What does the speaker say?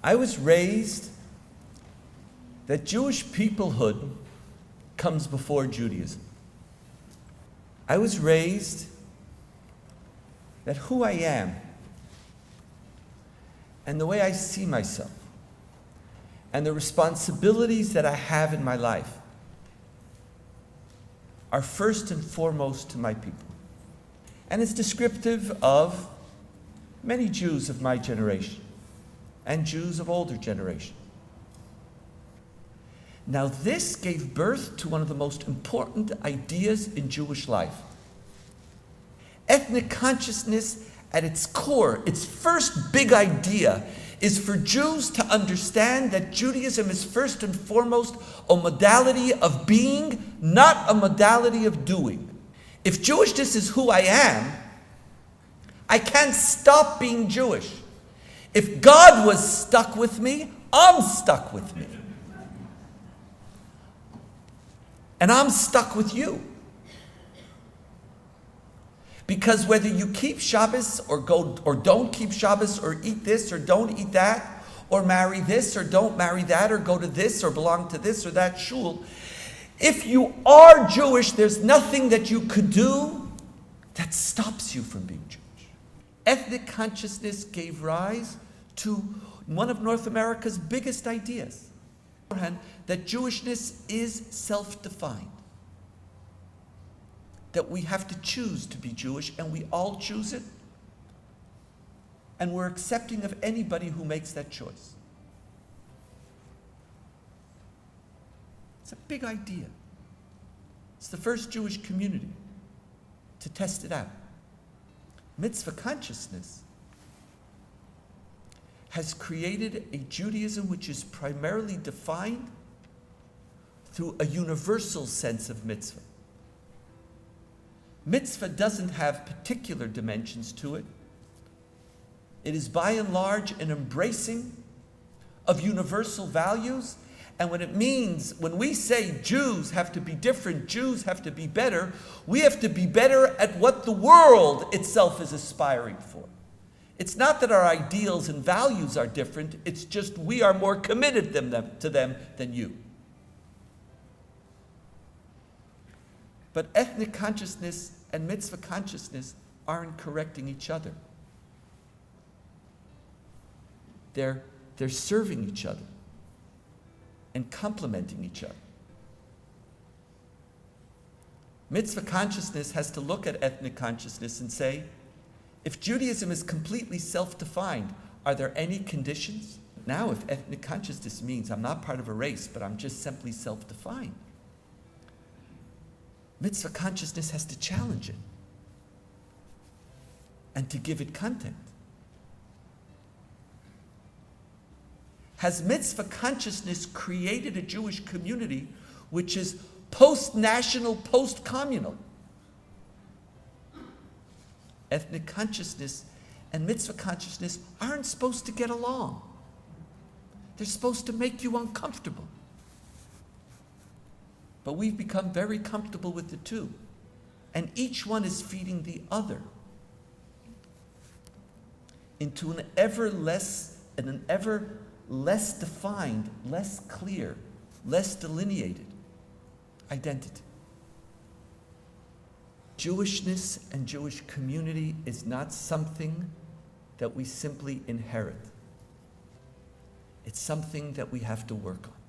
I was raised that Jewish peoplehood comes before Judaism. I was raised that who I am and the way I see myself and the responsibilities that I have in my life are first and foremost to my people. And it's descriptive of many Jews of my generation and Jews of older generation. Now this gave birth to one of the most important ideas in Jewish life. Ethnic consciousness at its core, its first big idea, is for Jews to understand that Judaism is first and foremost a modality of being, not a modality of doing. If Jewishness is who I am, I can't stop being Jewish. If God was stuck with me, I'm stuck with me. And I'm stuck with you. Because whether you keep Shabbos or don't keep Shabbos, or eat this or don't eat that, or marry this or don't marry that, or go to this or belong to this or that shul, if you are Jewish, there's nothing that you could do that stops you from being Jewish. Ethnic consciousness gave rise to one of North America's biggest ideas, that Jewishness is self-defined. That we have to choose to be Jewish, and we all choose it, and we're accepting of anybody who makes that choice. It's a big idea. It's the first Jewish community to test it out. Mitzvah consciousness has created a Judaism which is primarily defined through a universal sense of mitzvah. Mitzvah doesn't have particular dimensions to it. It is by and large an embracing of universal values. And when we say Jews have to be different, Jews have to be better, we have to be better at what the world itself is aspiring for. It's not that our ideals and values are different, it's just we are more committed to them than you. But ethnic consciousness and mitzvah consciousness aren't correcting each other. They're serving each other and complementing each other. Mitzvah consciousness has to look at ethnic consciousness and say, if Judaism is completely self-defined, are there any conditions? Now, if ethnic consciousness means I'm not part of a race, but I'm just simply self-defined, mitzvah consciousness has to challenge it and to give it content. Has mitzvah consciousness created a Jewish community which is post-national, post-communal? Ethnic consciousness and mitzvah consciousness aren't supposed to get along. They're supposed to make you uncomfortable. But we've become very comfortable with the two. And each one is feeding the other into an ever less defined, less clear, less delineated identity. Jewishness and Jewish community is not something that we simply inherit. It's something that we have to work on.